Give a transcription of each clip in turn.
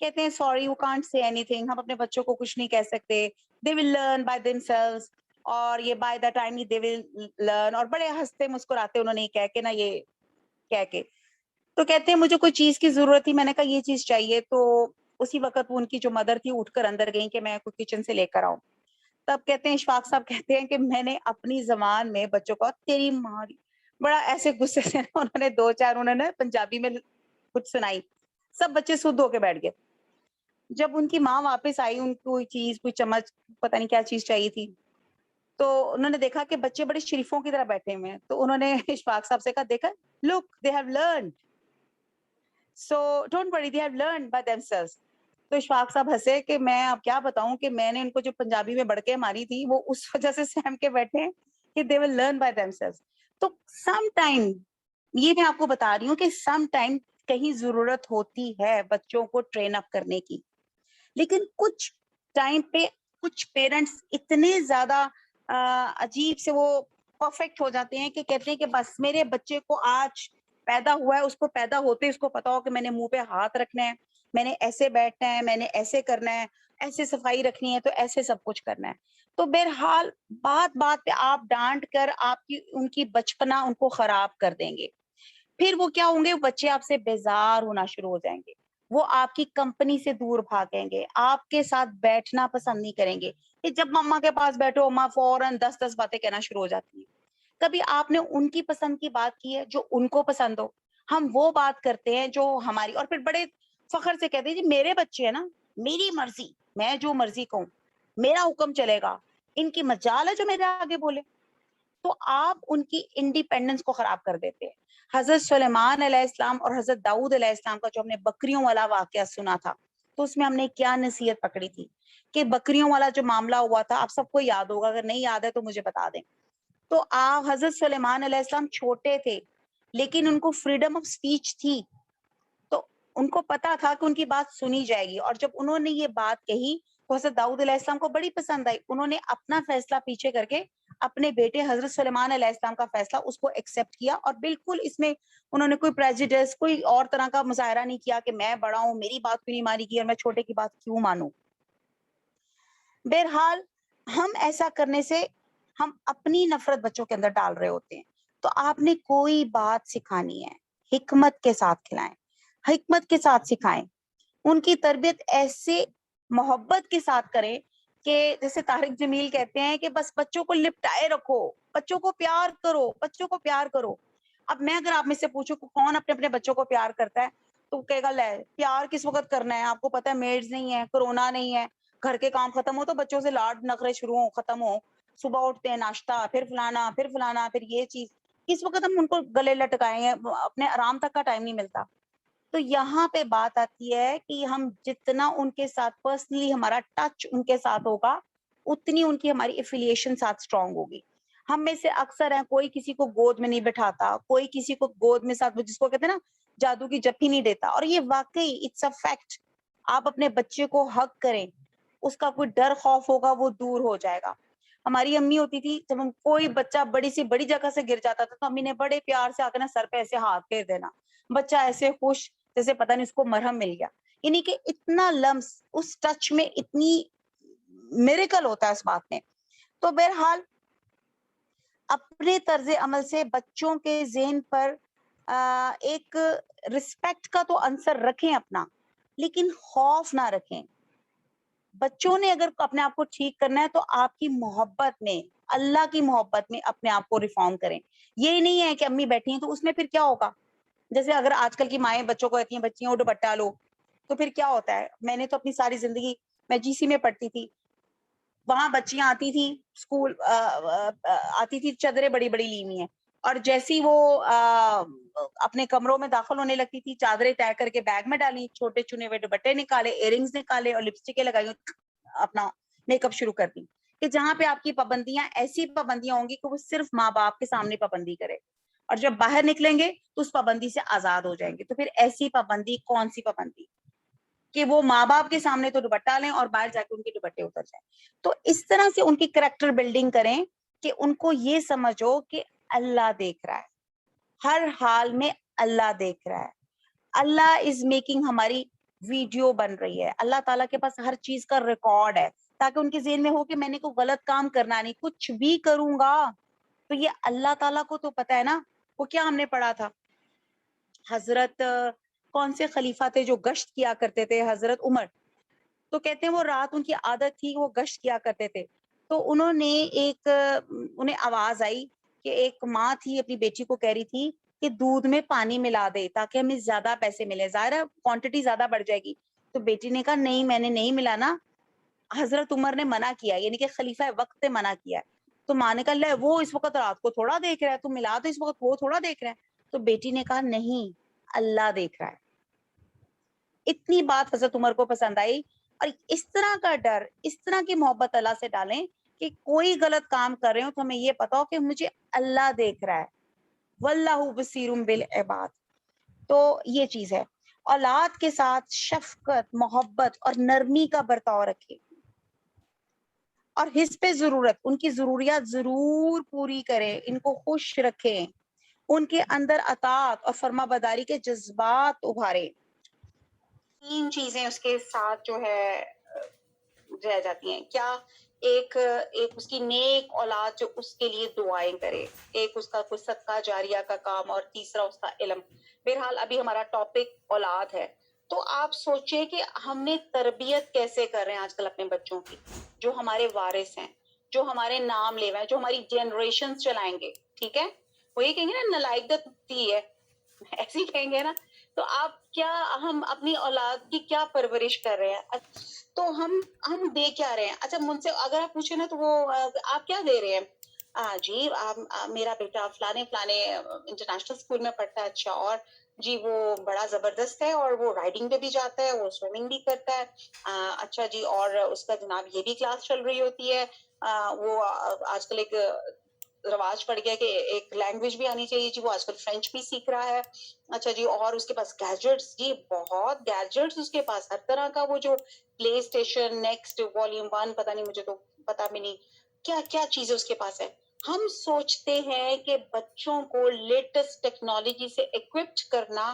کہتے ہیں sorry we can't say anything, ہم اپنے بچوں کو کچھ نہیں کہہ سکتے, they will learn by themselves, اور یہ by the time they will learn, اور بڑے ہنستے مسکراتے انہوں نے یہ کہہ کے نا, یہ کہہ کے. تو کہتے ہیں مجھے کوئی چیز کی ضرورت تھی, میں نے کہا یہ چیز چاہیے, تو اسی وقت وہ ان کی جو مدر تھی اٹھ کر اندر گئیں کہ میں کوئی کچن سے لے کر آؤں. تب کہتے ہیں اشفاق صاحب کہتے ہیں کہ میں نے اپنی زبان میں بچوں کو تیری ماں, بڑا ایسے غصے سے انہوں نے دو چار انہوں نے پنجابی میں کچھ سنائی, سب بچے سدھ ہو کے بیٹھ گئے. جب ان کی ماں واپس آئی, ان کو چیز کوئی چمچ پتہ نہیں کیا چیز چاہیے تھی, تو انہوں نے دیکھا کہ بچے بڑے شریفوں کی طرح بیٹھے ہوئے ہیں, تو انہوں نے اشفاق صاحب سے کہا دیکھا look they have learned, so don't worry they have learned by themselves. تو اشفاق صاحب ہنسے کہ میں اب کیا بتاؤں کہ میں نے ان کو جو پنجابی میں بڑکے ماری تھی وہ اس وجہ سے سہم کے بیٹھے ہیں کہ they will learn by themselves. تو سم ٹائم یہ میں آپ کو بتا رہی ہوں کہ سم ٹائم کہیں ضرورت ہوتی ہے بچوں کو ٹرین اپ کرنے کی, لیکن کچھ ٹائم پہ کچھ پیرنٹس اتنے زیادہ عجیب سے وہ پرفیکٹ ہو جاتے ہیں کہ کہتے ہیں کہ بس میرے بچے کو آج پیدا ہوا ہے, اس کو پیدا ہوتے اس کو پتا ہو کہ میں نے منہ پہ ہاتھ رکھنا ہے, میں نے ایسے بیٹھنا ہے, میں نے ایسے کرنا ہے, ایسے صفائی رکھنی ہے, تو ایسے سب کچھ کرنا ہے. تو بہرحال بات بات پہ آپ ڈانٹ کر آپ کی ان کی بچپنا ان کو خراب کر دیں گے. پھر وہ کیا ہوں گے, بچے آپ سے بیزار ہونا شروع ہو جائیں گے, وہ آپ کی کمپنی سے دور بھاگیں گے, آپ کے ساتھ بیٹھنا پسند نہیں کریں گے. کہ جب مما کے پاس بیٹھو ماں فوراً 10 باتیں کہنا شروع ہو جاتی ہیں. کبھی آپ نے ان کی پسند کی بات کی ہے جو ان کو پسند ہو, ہم وہ بات کرتے ہیں جو ہماری, اور پھر بڑے فخر سے کہتے ہیں جی میرے بچے ہیں نا, میری مرضی, میں جو مرضی کہوں, میرا حکم چلے گا, ان کی مجال ہے جو میرے آگے بولے. تو آپ ان کی انڈیپینڈنس کو خراب کر دیتے ہیں. حضرت سلیمان علیہ السلام اور حضرت داؤد علیہ السلام کا جو ہم نے بکریوں والا واقعہ سنا تھا, تو اس میں ہم نے کیا نصیحت پکڑی تھی کہ بکریوں والا جو معاملہ ہوا تھا آپ سب کو یاد ہوگا, اگر نہیں یاد ہے تو مجھے بتا دیں. تو حضرت سلیمان علیہ السلام چھوٹے تھے لیکن ان کو فریڈم آف سپیچ تھی, تو ان کو پتا تھا کہ ان کی بات سنی جائے گی, اور جب انہوں نے یہ بات کہی تو حضرت داؤد علیہ السلام کو بڑی پسند آئی. انہوں نے اپنا فیصلہ پیچھے کر کے اپنے بیٹے حضرت سلیمان علیہ السلام کا فیصلہ اس کو ایکسپٹ کیا, اور بالکل اس میں انہوں نے کوئی پریجوڈس, کوئی اور طرح کا مظاہرہ نہیں کیا کہ میں بڑا ہوں میری بات کیوں نہیں مانی گی اور میں چھوٹے کی بات کیوں مانوں. بہرحال ہم ایسا کرنے سے ہم اپنی نفرت بچوں کے اندر ڈال رہے ہوتے ہیں. تو آپ نے کوئی بات سکھانی ہے, حکمت کے ساتھ کھلائیں, حکمت کے ساتھ سکھائیں, ان کی تربیت ایسے محبت کے ساتھ کریں کہ جیسے طارق جمیل کہتے ہیں کہ بس بچوں کو لپٹائے رکھو, بچوں کو پیار کرو, بچوں کو پیار کرو. اب میں اگر آپ میں سے پوچھوں کہ کون اپنے اپنے بچوں کو پیار کرتا ہے, تو کہے گا لے پیار کس وقت کرنا ہے, آپ کو پتا ہے میڈز نہیں ہے, کورونا نہیں ہے, گھر کے کام ختم ہو تو بچوں سے لاڈ نخرے شروع ہو ختم ہو, صبح اٹھتے ہیں ناشتہ, پھر فلانا پھر فلانا پھر یہ چیز, کس وقت ہم ان کو گلے لٹکائے ہیں, اپنے آرام تک کا ٹائم نہیں ملتا. تو یہاں پہ بات آتی ہے کہ ہم جتنا ان کے ساتھ پرسنلی ہمارا ٹچ ان کے ساتھ ہوگا, اتنی ان کی ہماری ایفیلیشن ساتھ اسٹرانگ ہوگی. ہم میں سے اکثر ہیں کوئی کسی کو گود میں نہیں بٹھاتا, کوئی کسی کو گود میں ساتھ, جس کو کہتے ہیں نا جادو کی جپی نہیں دیتا, اور یہ واقعی اٹس اے فیکٹ. آپ اپنے بچے کو حق کریں, اس کا کوئی ڈر خوف ہوگا وہ دور ہو جائے گا. ہماری امی ہوتی تھی, جب ہم کوئی بچہ بڑی سی بڑی جگہ سے گر جاتا تھا تو امی نے بڑے پیار سے آ کے نا سر پہ ایسے ہاتھ پھیر دینا, بچہ ایسے خوش جیسے پتہ نہیں اس کو مرہم مل گیا. یعنی کہ اتنا لمس اس ٹچ میں, اتنی میریکل ہوتا ہے اس بات میں. تو بہرحال اپنے طرز عمل سے بچوں کے ذہن پر ایک رسپیکٹ کا تو عنصر رکھیں اپنا, لیکن خوف نہ رکھیں. بچوں نے اگر اپنے آپ کو ٹھیک کرنا ہے تو آپ کی محبت میں, اللہ کی محبت میں اپنے آپ کو ریفارم کریں. یہ نہیں ہے کہ امی بیٹھی ہیں تو اس میں پھر کیا ہوگا, جیسے اگر آج کل کی مائیں بچوں کو کہتی ہیں بچیوں دوپٹہ لو, تو پھر کیا ہوتا ہے. میں نے تو اپنی ساری زندگی, میں جی سی میں پڑھتی تھی, وہاں بچیاں آتی تھی اسکول, آتی تھی چادریں بڑی بڑی لی ہوئی ہیں, اور جیسی وہ اپنے کمروں میں داخل ہونے لگتی تھی چادریں طے کر کے بیگ میں ڈالی, چھوٹے چنے ہوئے دوپٹے نکالے, ایئر رنگس نکالے اور لپسٹکیں لگائی, اپنا میک اپ شروع کر دی. کہ جہاں پہ آپ کی پابندیاں ایسی پابندیاں ہوں گی کہ وہ صرف ماں باپ کے سامنے پابندی کرے, اور جب باہر نکلیں گے تو اس پابندی سے آزاد ہو جائیں گے. تو پھر ایسی پابندی کون سی پابندی کہ وہ ماں باپ کے سامنے تو دوپٹہ لیں اور باہر جا کے ان کے دوپٹے اتر جائیں. تو اس طرح سے ان کی کریکٹر بلڈنگ کریں کہ ان کو یہ سمجھو کہ اللہ دیکھ رہا ہے, ہر حال میں اللہ دیکھ رہا ہے. اللہ از میکنگ ہماری ویڈیو بن رہی ہے, اللہ تعالیٰ کے پاس ہر چیز کا ریکارڈ ہے, تاکہ ان کے ذہن میں ہو کہ میں نے کوئی غلط کام کرنا نہیں, کچھ بھی کروں گا تو یہ اللہ تعالیٰ کو تو پتا ہے نا. وہ کیا ہم نے پڑھا تھا, حضرت کون سے خلیفہ تھے جو گشت کیا کرتے تھے, حضرت عمر, تو کہتے ہیں وہ رات ان کی عادت تھی وہ گشت کیا کرتے تھے. تو انہوں نے انہیں آواز آئی کہ ایک ماں تھی اپنی بیٹی کو کہہ رہی تھی کہ دودھ میں پانی ملا دے تاکہ ہمیں زیادہ پیسے ملے, ظاہر ہے کوانٹٹی زیادہ بڑھ جائے گی. تو بیٹی نے کہا نہیں میں نے نہیں ملانا, حضرت عمر نے منع کیا, یعنی کہ خلیفہ وقت نے منع کیا ہے. تو ماں نے کہا لے وہ اس وقت رات کو تھوڑا دیکھ رہا ہے, تو ملا تو اس وقت وہ تھوڑا دیکھ رہا ہے. تو بیٹی نے کہا نہیں اللہ دیکھ رہا ہے. اتنی بات حضرت عمر کو پسند آئی. اور اس طرح کا ڈر, اس طرح کی محبت اللہ سے ڈالیں کہ کوئی غلط کام کر رہے ہو تو ہمیں یہ پتا ہو کہ مجھے اللہ دیکھ رہا ہے, واللہ بصیر بالعباد. تو یہ چیز ہے. اولاد کے ساتھ شفقت, محبت اور نرمی کا برتاؤ رکھے, اور حسب ضرورت ان کی ضروریات ضرور پوری کریں, ان کو خوش رکھیں, ان کے اندر اطاعت اور فرما برداری کے جذبات ابھارے. 3 چیزیں اس کے ساتھ جو ہے رہ جاتی ہیں. کیا؟ ایک اس کی نیک اولاد جو اس کے لیے دعائیں کرے, ایک اس کا کوئی صدقہ جاریہ کا کام, اور تیسرا اس کا علم. بہرحال ابھی ہمارا ٹاپک اولاد ہے, تو آپ سوچیں کہ ہم نے تربیت کیسے کر رہے ہیں آج کل اپنے بچوں کی, جو ہمارے وارث ہیں, جو ہمارے نام لے ہوئے ہیں, جو ہماری جنریشن چلائیں گے. ٹھیک ہے, وہ یہ کہیں گے نا نلائک دی ہے, ایسے ہی کہیں گے نا. تو آپ کیا, ہم اپنی اولاد کی کیا پرورش کر رہے ہیں, تو ہم دے کیا رہے ہیں. اچھا مجھ سے اگر آپ پوچھیں نا تو وہ آپ کیا دے رہے ہیں, جی میرا بیٹا فلانے انٹرنیشنل اسکول میں پڑھتا ہے, اچھا, اور جی وہ بڑا زبردست ہے, اور وہ رائڈنگ پہ بھی جاتا ہے, وہ سوئمنگ بھی کرتا ہے, اچھا جی, اور اس کا جناب یہ بھی کلاس چل رہی ہوتی ہے, وہ آج کل ایک رواج پڑ گیا کہ ایک لینگویج بھی آنی چاہیے, جی وہ آج کل فرینچ بھی سیکھ رہا ہے. اچھا جی, اور اس کے پاس گیجٹس, جی بہت گیجٹس اس کے پاس, ہر طرح کا, وہ جو پلے اسٹیشن, نیکسٹ, والیوم 1, پتہ نہیں, مجھے تو پتہ بھی نہیں کیا کیا چیزیں اس کے پاس ہے. ہم سوچتے ہیں کہ بچوں کو لیٹسٹ ٹیکنالوجی سے ایکوپڈ کرنا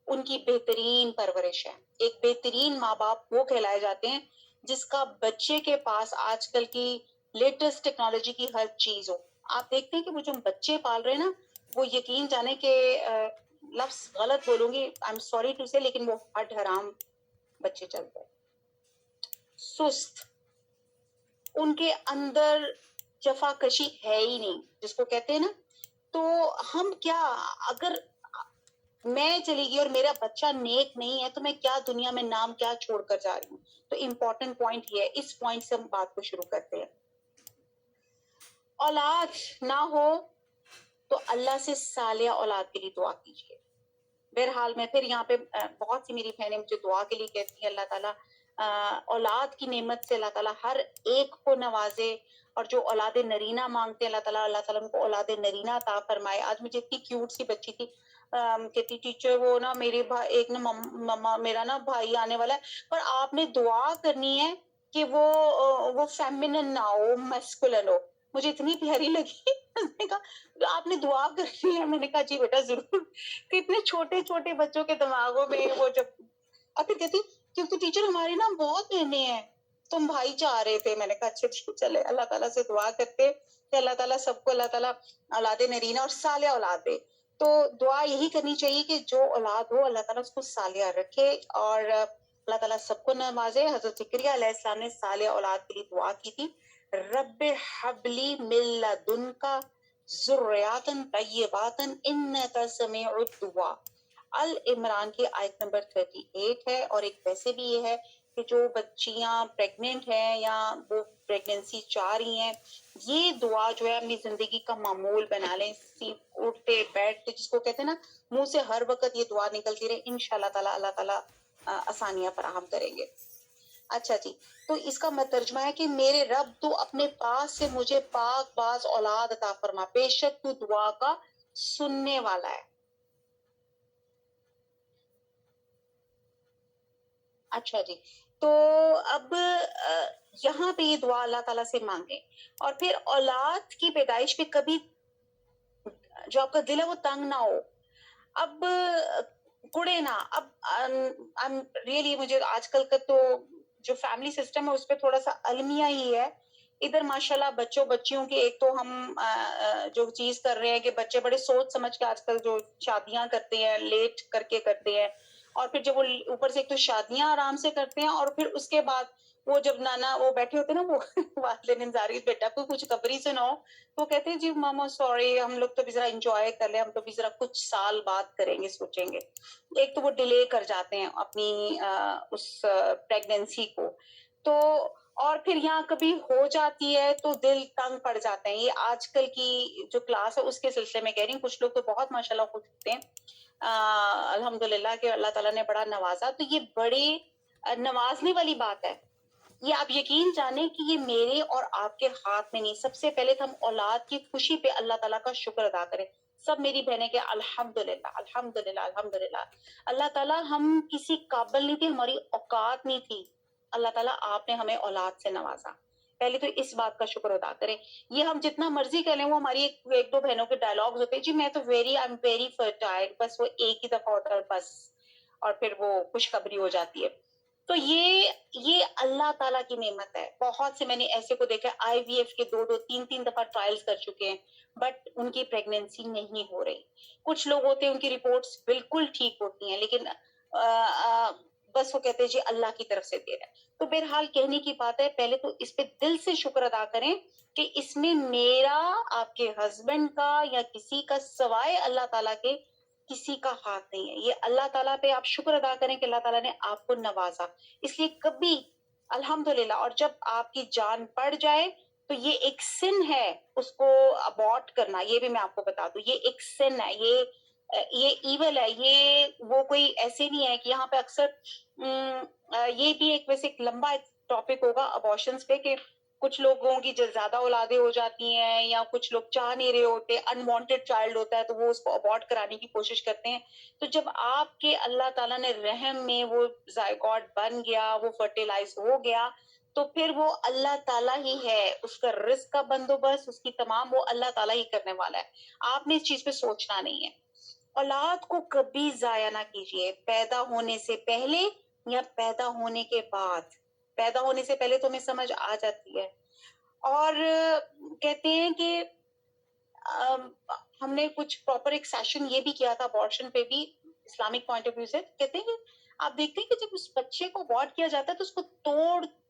ان کی بہترین پرورش ہے. ایک بہترین ماں باپ وہ کہلائے جاتے ہیں جس کا بچے کے پاس آج کل کی لیٹسٹ ٹیکنالوجی کی ہر چیز ہو. آپ دیکھتے ہیں کہ وہ جو بچے پال رہے ہیں نا, وہ یقین جانے کہ لفظ غلط بولوں گی, آئی ایم سوری ٹو سے, لیکن وہ ہٹ حرام بچے چلتے ہیں, سست, ان کے اندر جفا کشی ہے ہی نہیں, جس کو کہتے ہیں نا. تو ہم کیا, اگر میں چلی گئی اور میرا بچہ نیک نہیں ہے تو میں کیا دنیا میں نام کیا چھوڑ کر جا رہی ہوں. تو امپورٹنٹ پوائنٹ یہ ہے, اس پوائنٹ سے ہم بات کو شروع کرتے ہیں. اولاد نہ ہو تو اللہ سے صالح اولاد کے لیے دعا کیجیے. بہرحال میں پھر یہاں پہ بہت سی میری بہنیں مجھے دعا کے لیے کہتی ہیں اللہ تعالیٰ اولاد کی نعمت سے اللہ تعالیٰ ہر ایک کو نوازے, اور جو اولاد نرینہ مانگتے ہیں اللہ تعالیٰ ان کو اولاد نرینہ عطا فرمائے. آج مجھے اتنی کیوٹ سی بچی تھی, کہتی ٹیچر وہ نا میرے بھائی, ایک نا مما میرا نا بھائی آنے والا ہے, پر آپ نے دعا کرنی ہے کہ وہ فیمنن نہ ہو, میسکولن ہو. مجھے اتنی پیاری لگی, اس نے کہا آپ نے دعا کرنی ہے. میں نے کہا جی بیٹا ضرور. کہ اتنے چھوٹے چھوٹے بچوں کے دماغوں میں وہ جب, اور پھر کہتی کیونکہ ٹیچر ہماری نا بہت بہنیں ہیں, تم بھائی چاہ رہے تھے. میں نے کہا اچھا ٹھیک, چلے اللہ تعالیٰ سے دعا کرتے کہ اللہ تعالیٰ سب کو اللہ تعالیٰ اولاد نرینہ اور صالح اولاد دے. تو دعا یہی کرنی چاہیے کہ جو اولاد ہو اللہ تعالیٰ اس کو صالحہ رکھے, اور اللہ تعالیٰ سب کو نوازے. حضرت زکریا علیہ السلام نے صالح اولاد کے لیے دعا کی تھی, رب حبلی من لدنک ذریات طیبات انک سمیع الدعاء. العمران کی آیت نمبر 38 ہے. اور ایک ویسے بھی یہ ہے کہ جو بچیاں پریگننٹ ہیں یا وہ پریگننسی چاہ رہی ہیں, یہ دعا جو ہے اپنی زندگی کا معمول بنا لیں, اٹھتے بیٹھتے, جس کو کہتے ہیں نا منہ سے ہر وقت یہ دعا نکلتی رہے, انشاءاللہ تعالیٰ اللہ تعالیٰ آسانیاں فراہم کریں گے. اچھا جی, تو اس کا ترجمہ ہے کہ میرے رب تو اپنے پاس سے مجھے پاک باز اولاد عطا فرما, بے شک تو دعا کا سننے والا ہے. اچھا جی, تو اب یہاں پہ یہ دعا اللہ تعالیٰ سے مانگیں. اور پھر اولاد کی پیدائش پہ کبھی جو آپ کا دل ہے وہ تنگ نہ ہو. اب گڑے نا اب ریئلی مجھے آج کل کا تو جو فیملی سسٹم ہے اس پہ تھوڑا سا المیہ ہی ہے. ادھر ماشاءاللہ بچیوں کی ایک تو ہم جو چیز کر رہے ہیں کہ بچے بڑے سوچ سمجھ کے آج کل جو شادیاں کرتے ہیں لیٹ کر کے کرتے ہیں, اور پھر جب وہ اوپر سے ایک تو شادیاں آرام سے کرتے ہیں, اور پھر اس کے بعد وہ جب نانا وہ بیٹھے ہوتے ہیں نا, وہ والدین انتظاری بیٹا کو کچھ خبری سے نہ ہو تو کہتے ہیں جی ماما سوری, ہم لوگ تو بھی ذرا انجوائے کر لیں, ہم تو بھی ذرا کچھ سال بعد کریں گے سوچیں گے. ایک تو وہ ڈیلے کر جاتے ہیں اپنی اس پریگنینسی کو, تو اور پھر یہاں کبھی ہو جاتی ہے تو دل تنگ پڑ جاتے ہیں. یہ آج کل کی جو کلاس ہے اس کے سلسلے میں کہہ رہی ہوں, کچھ لوگ تو بہت ماشاءاللہ خود ہوتے ہیں الحمدللہ کہ اللہ تعالیٰ نے بڑا نوازا, تو یہ بڑی نوازنے والی بات ہے. یہ آپ یقین جانیں کہ یہ میرے اور آپ کے ہاتھ میں نہیں. سب سے پہلے تو ہم اولاد کی خوشی پہ اللہ تعالیٰ کا شکر ادا کریں. سب میری بہنیں کہ الحمدللہ الحمدللہ الحمدللہ. اللہ تعالیٰ ہم کسی قابل نہیں تھے, ہماری اوقات نہیں تھی, اللہ تعالیٰ آپ نے ہمیں اولاد سے نوازا. پہلے تو اس بات کا شکر ادا کریں. یہ ہم جتنا مرضی کر لیں, وہ ہماری ایک دو بہنوں کے ڈائلاگز ہوتے ہیں, جی میں تو آئی ایم ویری فرٹائل, بس وہ ایک ہی دفعہ ہوتا ہے بس, اور پھر وہ خوشخبری ہو جاتی ہے. تو یہ اللہ تعالیٰ کی نعمت ہے. بہت سے میں نے ایسے کو دیکھا آئی وی ایف کے 2 3 دفعہ ٹرائلز کر چکے ہیں, بٹ ان کی پریگنینسی نہیں ہو رہی. کچھ لوگ ہوتے ہیں ان کی رپورٹس بالکل ٹھیک ہوتی ہیں, لیکن بس وہ کہتے ہیں جی اللہ کی طرف سے دے رہا ہے. تو بہرحال کہنے کی بات ہے, پہلے تو اس پہ دل سے شکر ادا کریں کہ اس میں میرا, آپ کے ہسبینڈ کا یا کسی کا سوائے اللہ تعالیٰ کے کسی کا ہاتھ نہیں ہے. یہ اللہ تعالیٰ پہ آپ شکر ادا کریں کہ اللہ تعالیٰ نے آپ کو نوازا. اس لیے کبھی الحمدللہ, اور جب آپ کی جان پڑ جائے تو یہ ایک سن ہے اس کو ابورٹ کرنا, یہ بھی میں آپ کو بتا دوں, یہ ایک سن ہے, یہ ایول ہے. یہ وہ کوئی ایسے نہیں ہے کہ یہاں پہ اکثر یہ بھی ایک ویسے ایک لمبا ٹاپک ہوگا ابارشنز پہ, کہ کچھ لوگوں کی جو زیادہ اولادیں ہو جاتی ہیں یا کچھ لوگ چاہ نہیں رہے ہوتے, انوانٹیڈ چائلڈ ہوتا ہے تو وہ اس کو ابورٹ کرانے کی کوشش کرتے ہیں. تو جب آپ کے اللہ تعالیٰ نے رحم میں وہ زائگوٹ بن گیا, وہ فرٹیلائز ہو گیا, تو پھر وہ اللہ تعالیٰ ہی ہے, اس کا رزق کا بندوبست, اس کی تمام وہ اللہ تعالیٰ ہی کرنے والا ہے. آپ نے اس چیز پہ سوچنا نہیں ہے. اولاد کو کبھی ضائع نہ کیجیے, پیدا ہونے سے پہلے یا پیدا ہونے کے بعد. پیدا ہونے سے پہلے تو ہمیں سمجھ آ جاتی ہے, اور کہتے ہیں کہ ہم نے کچھ پراپر ایک سیشن یہ بھی کیا تھا ابارشن پہ بھی, اسلامک پوائنٹ آف ویو سے. کہتے ہیں کہ آپ دیکھتے ہیں کہ جب اس بچے کو ابارٹ کیا جاتا ہے تو اس کو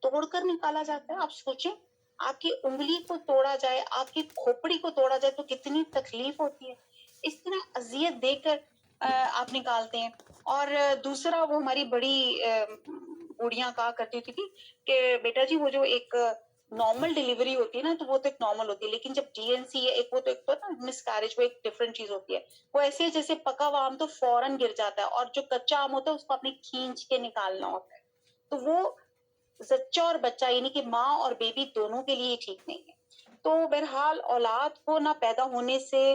توڑ کر نکالا جاتا ہے. آپ سوچیں, آپ کی انگلی کو توڑا جائے, آپ کی کھوپڑی کو توڑا جائے تو کتنی تکلیف ہوتی ہے. اس طرح اذیت دے کر آپ نکالتے ہیں. اور دوسرا, وہ ہماری بڑی بوڑھیاں کہا کرتی تھی کہ بیٹا جی وہ جو ایک نارمل ڈیلیوری ہوتی ہے نا, تو وہ تو ایک نارمل ہوتی ہے, لیکن جب ڈی این سی ہے ایک, وہ تو ایک نا مس کیریج, وہ ایک ڈفرنٹ چیز ہوتی ہے. وہ ایسے جیسے پکا ہوا آم تو فوراً گر جاتا ہے, اور جو کچا آم ہوتا ہے اس کو اپنے کھینچ کے نکالنا ہوتا ہے. تو وہ زچہ اور بچہ یعنی کہ ماں اور بیبی دونوں کے لیے ٹھیک نہیں ہے. تو بہرحال اولاد کو نہ پیدا ہونے سے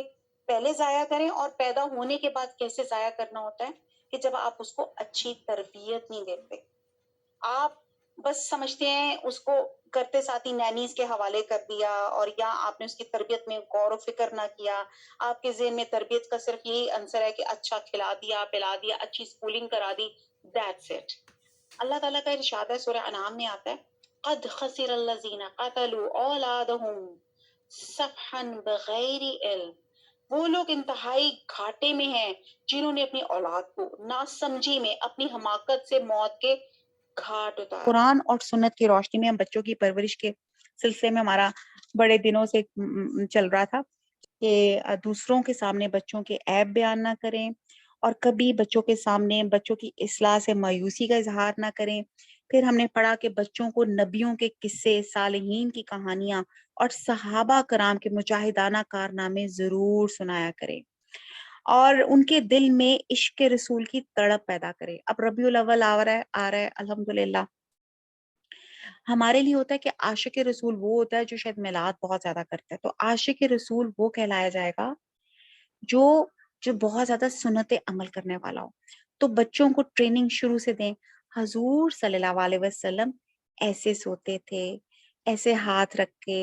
پہلے ضائع کریں, اور پیدا ہونے کے بعد کیسے ضائع کرنا ہوتا ہے کہ جب آپ اس کو اچھی تربیت نہیں دیتے. آپ بس سمجھتے ہیں اس کو کرتے ساتھی نینیز کے حوالے کر دیا, اور یا آپ نے اس کی تربیت میں غور و فکر نہ کیا. آپ کے ذہن میں تربیت کا صرف یہی عنصر ہے کہ اچھا کھلا دیا, پلا دیا, اچھی اسکولنگ کرا دی, دیٹس اٹ. اللہ تعالیٰ کا ارشاد ہے, سورہ انعام میں آتا ہے, قد خسر الذین قتلوا اولادهم سفحا بغیر علم. وہ لوگ انتہائی گھاٹے میں ہیں جنہوں نے اپنی اولاد کو ناسمجھی میں اپنی حماقت سے موت کے گھاٹ اتارا. قرآن اور سنت کی روشنی میں ہم بچوں کی پرورش کے سلسلے میں ہمارا بڑے دنوں سے چل رہا تھا کہ دوسروں کے سامنے بچوں کے عیب بیان نہ کریں, اور کبھی بچوں کے سامنے بچوں کی اصلاح سے مایوسی کا اظہار نہ کریں. پھر ہم نے پڑھا کہ بچوں کو نبیوں کے قصے, صالحین کی کہانیاں اور صحابہ کرام کے مجاہدانہ کارنامے ضرور سنایا کریں, اور ان کے دل میں عشق رسول کی تڑپ پیدا کرے. اب ربیع الاول آ رہا ہے الحمدللہ. ہمارے لیے ہوتا ہے کہ عاشق رسول وہ ہوتا ہے جو شاید میلاد بہت زیادہ کرتا ہے. تو عاشق رسول وہ کہلایا جائے گا جو بہت زیادہ سنت عمل کرنے والا ہو. تو بچوں کو ٹریننگ شروع سے دیں. حضور صلی اللہ علیہ وسلم ایسے سوتے تھے, ایسے ہاتھ رکھ کے,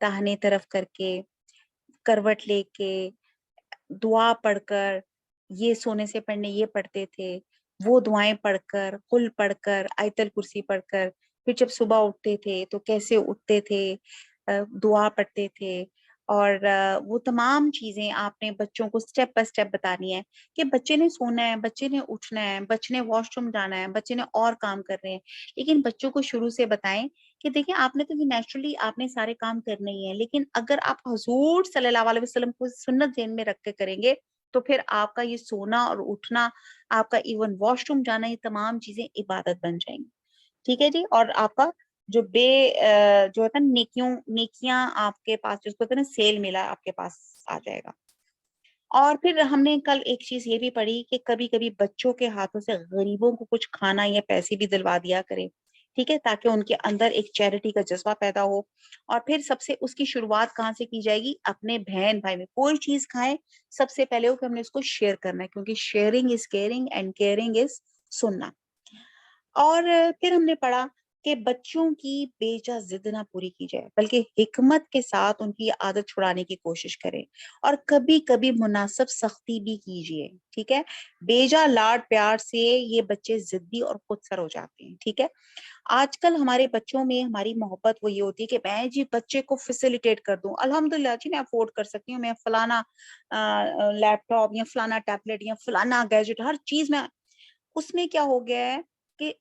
داہنے طرف کر کے, کروٹ لے کے, دعا پڑھ کر, یہ سونے سے پڑھنے یہ پڑھتے تھے، وہ دعائیں پڑھ کر، قل پڑھ کر، آیت الکرسی پڑھ کر، پھر جب صبح اٹھتے تھے تو کیسے اٹھتے تھے، دعا پڑھتے تھے، اور وہ تمام چیزیں آپ نے بچوں کو سٹیپ بائی سٹیپ بتانی ہے کہ بچے نے سونا ہے، بچے نے اٹھنا ہے، بچے نے واش روم جانا ہے، بچے نے اور کام کرنے ہیں، لیکن بچوں کو شروع سے بتائیں کہ دیکھیں آپ نے تو یہ نیچرلی آپ نے سارے کام کرنے ہی ہیں، لیکن اگر آپ حضور صلی اللہ علیہ وسلم کو سنت ذہن میں رکھ کے کریں گے تو پھر آپ کا یہ سونا اور اٹھنا، آپ کا ایون واش روم جانا، یہ تمام چیزیں عبادت بن جائیں گی. ٹھیک ہے جی. اور آپ کا جو جو ہوتا ہے نیکیاں آپ کے پاس، جس کو ہوتا ہے نا سیل ملا، آپ کے پاس آ جائے گا. اور پھر ہم نے کل ایک چیز یہ بھی پڑھی کہ کبھی کبھی بچوں کے ہاتھوں سے غریبوں کو کچھ کھانا یا پیسے بھی دلوا دیا کرے. ٹھیک ہے، تاکہ ان کے اندر ایک چیریٹی کا جذبہ پیدا ہو. اور پھر سب سے اس کی شروعات کہاں سے کی جائے گی؟ اپنے بہن بھائی میں. کوئی چیز کھائیں سب سے پہلے ہو کہ ہم نے اس کو شیئر کرنا ہے، کیونکہ sharing is caring and caring is سننا. اور پھر ہم نے پڑھا کہ بچوں کی بیجا ضد نہ پوری کی جائے، بلکہ حکمت کے ساتھ ان کی عادت چھڑانے کی کوشش کریں، اور کبھی کبھی مناسب سختی بھی کیجیے. ٹھیک ہے، بیجا لاڈ پیار سے یہ بچے ضدی اور خود سر ہو جاتے ہیں. ٹھیک ہے، آج کل ہمارے بچوں میں ہماری محبت وہ یہ ہوتی ہے کہ میں جی بچے کو فیسیلیٹیٹ کر دوں، الحمدللہ جی میں افورڈ کر سکتی ہوں، میں فلانا لیپ ٹاپ یا فلانا ٹیبلٹ یا فلانا گیجٹ ہر چیز میں. اس میں کیا ہو گیا ہے کہ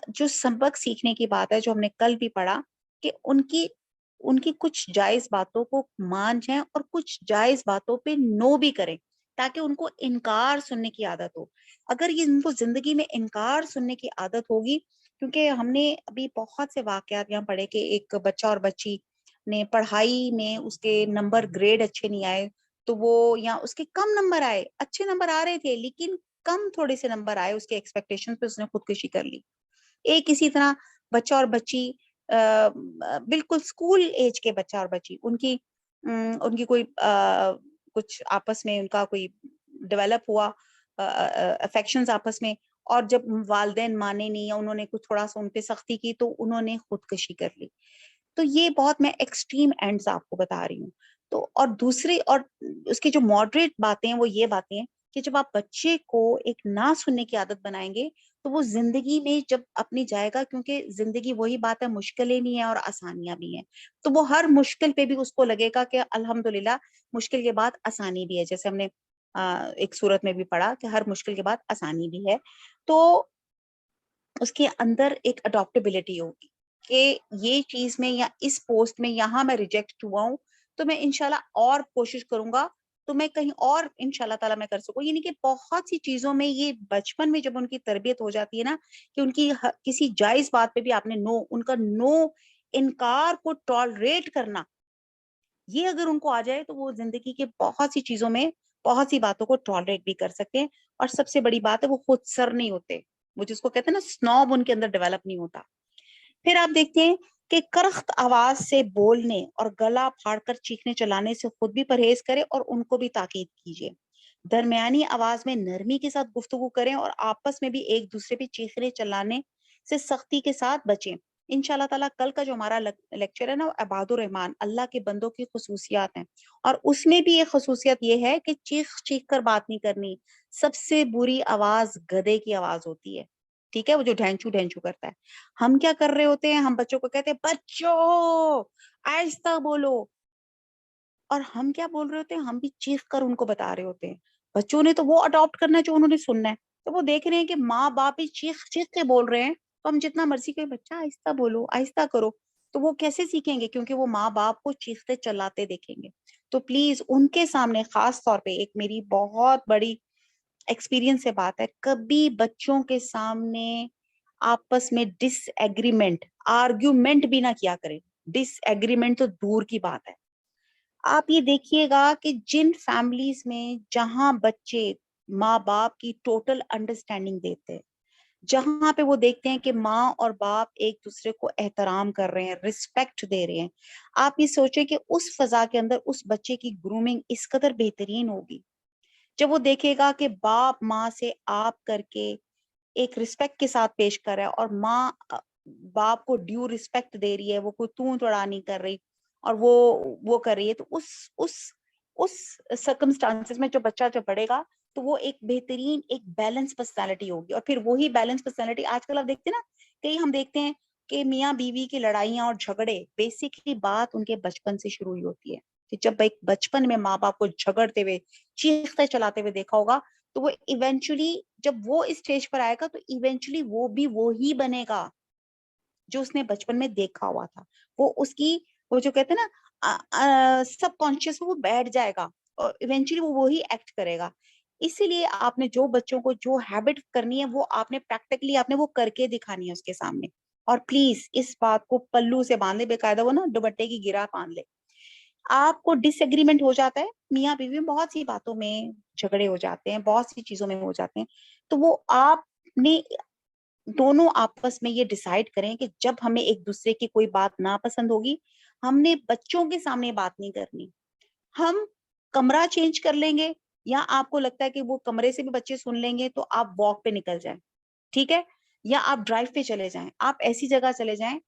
جو سبق سیکھنے کی بات ہے، جو ہم نے کل بھی پڑھا کہ ان کی کچھ جائز باتوں کو مان جائیں اور کچھ جائز باتوں پہ نو بھی کریں، تاکہ ان کو انکار سننے کی عادت ہو. اگر یہ ان کو زندگی میں انکار سننے کی عادت ہوگی، کیونکہ ہم نے ابھی بہت سے واقعات یہاں پڑھے کہ ایک بچہ اور بچی نے پڑھائی میں اس کے نمبر گریڈ اچھے نہیں آئے، تو وہ یا اس کے کم نمبر آئے، اچھے نمبر آ رہے تھے لیکن کم تھوڑے سے نمبر آئے اس کے ایکسپیکٹیشن پہ، اس نے خودکشی کر لی. ایک اسی طرح بچہ اور بچی بالکل اسکول ایج کے بچہ اور بچی، ان کی کوئی کچھ آپس میں ان کا کوئی ڈیولپ ہوا افیکشنز آپس میں، اور جب والدین مانے نہیں یا انہوں نے کچھ تھوڑا سا ان پہ سختی کی تو انہوں نے خودکشی کر لی. تو یہ بہت میں ایکسٹریم اینڈز آپ کو بتا رہی ہوں. تو اور دوسری اور اس کی جو ماڈریٹ باتیں ہیں وہ یہ باتیں ہیں کہ جب آپ بچے کو ایک نہ سننے کی عادت بنائیں گے تو وہ زندگی میں جب اپنی جائے گا، کیونکہ زندگی وہی بات ہے، مشکلیں بھی ہیں اور آسانیاں بھی ہیں، تو وہ ہر مشکل پہ بھی اس کو لگے گا کہ الحمدللہ مشکل کے بعد آسانی بھی ہے. جیسے ہم نے ایک صورت میں بھی پڑھا کہ ہر مشکل کے بعد آسانی بھی ہے. تو اس کے اندر ایک اڈاپٹیبلٹی ہوگی کہ یہ چیز میں یا اس پوسٹ میں یہاں میں ریجیکٹ ہوا ہوں تو میں انشاءاللہ اور کوشش کروں گا تو میں کہیں اور انشاءاللہ تعالیٰ میں کر سکوں. یعنی کہ بہت سی چیزوں میں یہ بچپن میں جب ان کی تربیت ہو جاتی ہے نا کہ ان کی کسی جائز بات پہ بھی آپ نے ان کا انکار کو ٹالریٹ کرنا، یہ اگر ان کو آ جائے تو وہ زندگی کے بہت سی چیزوں میں بہت سی باتوں کو ٹالریٹ بھی کر سکتے ہیں. اور سب سے بڑی بات ہے وہ خود سر نہیں ہوتے، وہ جس کو کہتے ہیں نا سنوب ان کے اندر ڈیولپ نہیں ہوتا. پھر آپ دیکھتے ہیں کہ کرخت آواز سے بولنے اور گلا پھاڑ کر چیخنے چلانے سے خود بھی پرہیز کرے اور ان کو بھی تاکید کیجیے. درمیانی آواز میں نرمی کے ساتھ گفتگو کریں اور آپس میں بھی ایک دوسرے پہ چیخنے چلانے سے سختی کے ساتھ بچیں. انشاءاللہ تعالیٰ کل کا جو ہمارا لیکچر ہے نا، عباد الرحمان، اللہ کے بندوں کی خصوصیات ہیں، اور اس میں بھی ایک خصوصیت یہ ہے کہ چیخ چیخ کر بات نہیں کرنی. سب سے بری آواز گدھے کی آواز ہوتی ہے. ٹھیک ہے، وہ جو ڈھینچو ڈھینچو کرتا ہے. ہم کیا کر رہے ہوتے ہیں؟ ہم بچوں کو کہتے ہیں بچوں آہستہ بولو، اور ہم کیا بول رہے ہوتے ہیں؟ ہم بھی چیخ کر ان کو بتا رہے ہوتے ہیں. بچوں نے تو وہ اڈاپٹ کرنا ہے جو انہوں نے سننا ہے. تو وہ دیکھ رہے ہیں کہ ماں باپ بھی چیخ چیخ کے بول رہے ہیں، تو ہم جتنا مرضی کہ بچہ آہستہ بولو آہستہ کرو، تو وہ کیسے سیکھیں گے؟ کیونکہ وہ ماں باپ کو چیختے چلاتے دیکھیں گے. تو پلیز ان کے سامنے خاص طور پہ ایک میری بہت بڑی ایکسپیرینس سے بات ہے، کبھی بچوں کے سامنے آپس میں ڈس ایگریمنٹ آرگیومنٹ بھی نہ کیا کرے. ڈس ایگریمنٹ تو دور کی بات ہے. آپ یہ دیکھیے گا کہ جن فیملیز میں جہاں بچے ماں باپ کی ٹوٹل انڈرسٹینڈنگ دیتے ہیں، جہاں پہ وہ دیکھتے ہیں کہ ماں اور باپ ایک دوسرے کو احترام کر رہے ہیں، رسپیکٹ دے رہے ہیں، آپ یہ سوچیں کہ اس فضا کے اندر اس بچے کی گرومنگ اس قدر بہترین ہوگی. جب وہ دیکھے گا کہ باپ ماں سے آپ کر کے ایک رسپیکٹ کے ساتھ پیش کر رہا ہے، اور ماں باپ کو ڈیو رسپیکٹ دے رہی ہے، وہ کوئی تو چڑا نہیں کر رہی اور وہ کر رہی ہے، تو اس سرکمسٹانسز میں جو بچہ جب بڑھے گا تو وہ ایک بہترین ایک بیلنس پرسنالٹی ہوگی. اور پھر وہی بیلنس پرسنالٹی آج کل آپ دیکھتے ہیں نا, کئی ہم دیکھتے ہیں کہ میاں بیوی کی لڑائیاں اور جھگڑے بیسکلی بات ان کے بچپن سے شروع ہوئی ہوتی ہے, کہ جب ایک بچپن میں ماں باپ کو جھگڑتے ہوئے چیختے چلاتے ہوئے دیکھا ہوگا, تو وہ ایونچولی جب وہ اسٹیج پر آئے گا تو ایونچولی وہ بھی وہی بنے گا جو اس نے بچپن میں دیکھا ہوا تھا. وہ اس کی وہ جو کہتے ہیں نا سب کانشیس وہ بیٹھ جائے گا اور ایونچولی وہ وہی ایکٹ کرے گا. اسی لیے آپ نے جو بچوں کو جو ہیبٹ کرنی ہے وہ آپ نے پریکٹیکلی آپ نے وہ کر کے دکھانی ہے اس کے سامنے. اور پلیز اس بات کو پلو سے باندھے, باقاعدہ وہ نا دوپٹے کی گرا باندھ لے. آپ کو ڈس ایگریمنٹ ہو جاتا ہے میاں بیوی میں, بہت سی باتوں میں جھگڑے ہو جاتے ہیں, بہت سی چیزوں میں ہو جاتے ہیں, تو وہ آپ نے دونوں آپس میں یہ ڈیسائیڈ کریں کہ جب ہمیں ایک دوسرے کی کوئی بات ناپسند ہوگی, ہم نے بچوں کے سامنے بات نہیں کرنی. ہم کمرہ چینج کر لیں گے, یا آپ کو لگتا ہے کہ وہ کمرے سے بھی بچے سن لیں گے تو آپ واک پہ نکل جائیں, ٹھیک ہے, یا آپ ڈرائیو پہ چلے جائیں, آپ ایسی جگہ چلے جائیں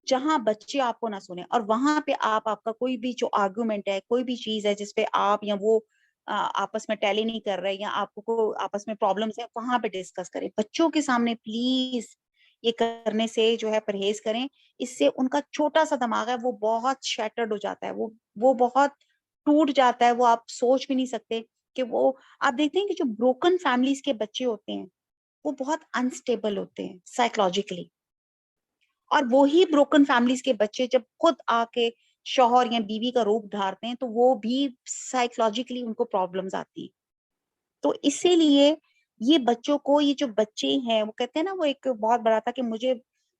جہاں بچے آپ کو نہ سنیں, اور وہاں پہ آپ کا کوئی بھی جو آرگومنٹ ہے, کوئی بھی چیز ہے جس پہ آپ یا وہ آپس میں ٹیلی نہیں کر رہے, یا آپ کو آپس میں پرابلمس ہیں, وہاں پہ ڈسکس کریں. بچوں کے سامنے پلیز یہ کرنے سے جو ہے پرہیز کریں. اس سے ان کا چھوٹا سا دماغ ہے وہ بہت شیٹرڈ ہو جاتا ہے, وہ بہت ٹوٹ جاتا ہے. وہ آپ سوچ بھی نہیں سکتے کہ وہ, آپ دیکھتے ہیں کہ جو بروکن فیملیز کے بچے ہوتے ہیں وہ بہت انسٹیبل ہوتے ہیں سائیکولوجیکلی, اور وہی بروکن فیملیز کے بچے جب خود آ کے شوہر یا بیوی کا روپ دھارتے ہیں تو وہ بھی سائیکولوجیکلی ان کو پرابلمز آتی ہیں. تو اسی لیے یہ بچوں کو, یہ جو بچے ہیں وہ کہتے ہیں نا, وہ ایک بہت بڑا تھا کہ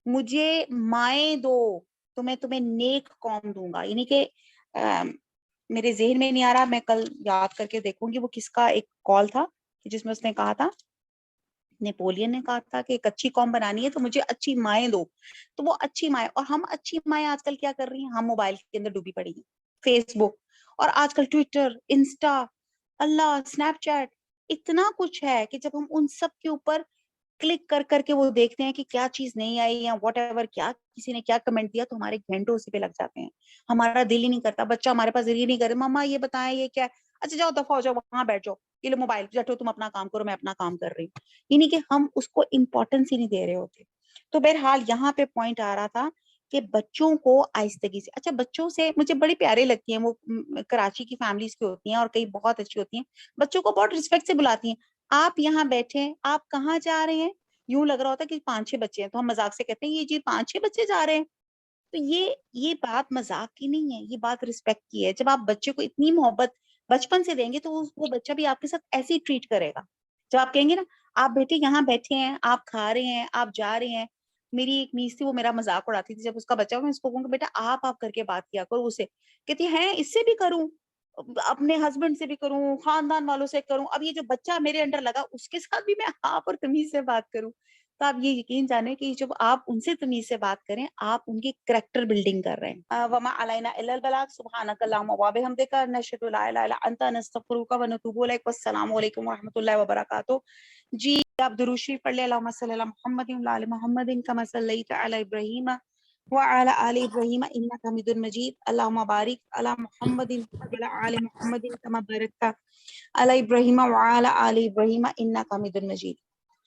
مجھے مائیں دو تو میں تمہیں نیک قوم دوں گا, یعنی کہ میرے ذہن میں نہیں آ رہا, میں کل یاد کر کے دیکھوں گی وہ کس کا ایک کال تھا جس میں اس نے کہا تھا, نیپولین نے کہا تھا کہ ایک اچھی قوم بنانی ہے تو مجھے اچھی مائیں دو. تو وہ اچھی مائیں, اور ہم اچھی مائیں آج کل کیا کر رہی ہیں, ہم موبائل کے اندر ڈوبی پڑی ہیں, فیس بک, اور آج کل ٹویٹر, انسٹا, اللہ, اسنیپ چیٹ, اتنا کچھ ہے کہ جب ہم ان سب کے اوپر کلک کر کے وہ دیکھتے ہیں کہ کیا چیز نہیں آئی یا واٹ ایور, کیا کسی نے کیا کمنٹ دیا, تو ہمارے گھنٹوں اسی پہ لگ جاتے ہیں. ہمارا دل ہی نہیں کرتا, بچہ ہمارے پاس دل ہی نہیں کرے, ماما یہ بتائیں یہ کیا ہے, اچھا جاؤ دفعہ ہو جاؤ, وہاں بیٹھ جاؤ, یہ لو موبائل بیٹھو, تم اپنا کام کرو, میں اپنا کام کر رہی ہوں. یعنی کہ ہم اس کو امپورٹنس ہی نہیں دے رہے ہوتے. تو بہرحال یہاں پہ پوائنٹ آ رہا تھا کہ بچوں کو آہستگی سے, اچھا بچوں سے مجھے بڑی پیارے لگتی ہیں, وہ کراچی کی فیملیز کی ہوتی ہیں اور کئی بہت اچھی ہوتی ہیں, بچوں کو بہت رسپیکٹ سے بلاتی ہیں, آپ یہاں بیٹھے, آپ کہاں جا رہے ہیں, یوں لگ رہا ہوتا ہے کہ 5-6 بچے ہیں, تو ہم مذاق سے کہتے ہیں یہ جی 5-6 بچے جا رہے ہیں. تو یہ بات مذاق کی نہیں ہے, یہ بات رسپیکٹ کی ہے. جب آپ بچے کو اتنی محبت بچپن سے دیں گے تو وہ بچہ بھی آپ کے ساتھ ایسے ہی ٹریٹ کرے گا. جب آپ کہیں گے نا آپ بیٹے یہاں بیٹھے ہیں, آپ کھا رہے ہیں, آپ جا رہے ہیں, میری ایک نیس تھی وہ میرا مذاق اڑاتی تھی, جب اس کا بچہ ہوا میں اس کو کہوں گا بیٹا آپ کر کے بات کیا کرو, اسے کہتی ہے اس سے بھی کروں, اپنے ہسبینڈ سے بھی کروں, خاندان والوں سے کروں, اب یہ جو بچہ میرے انڈر لگا اس کے ساتھ بھی میں آپ اور تمیز سے بات کروں. تو آپ یہ یقین جانیں کہ جب آپ ان سے تمیز سے بات کریں, آپ ان کی کریکٹر بلڈنگ کر رہے ہیں. وما علینا الا البلاغ, سبحانک اللہم وبحمدک, نشہد لا الہ الا انت, نستغفرک ونتوب الیک, والسلام علیکم ورحمۃ اللہ وبرکاتہ. جی آپ درود شریف پڑھ لیں, اللہم صلی علی محمد وعلی آل محمد کما صلیت علی ابراہیم وعلی آل ابراہیم انک حمید مجید, اللہم بارک علی محمد وعلی آل محمد کما بارکت علی ابراہیم وعلی آل ابراہیم انک حمید مجید.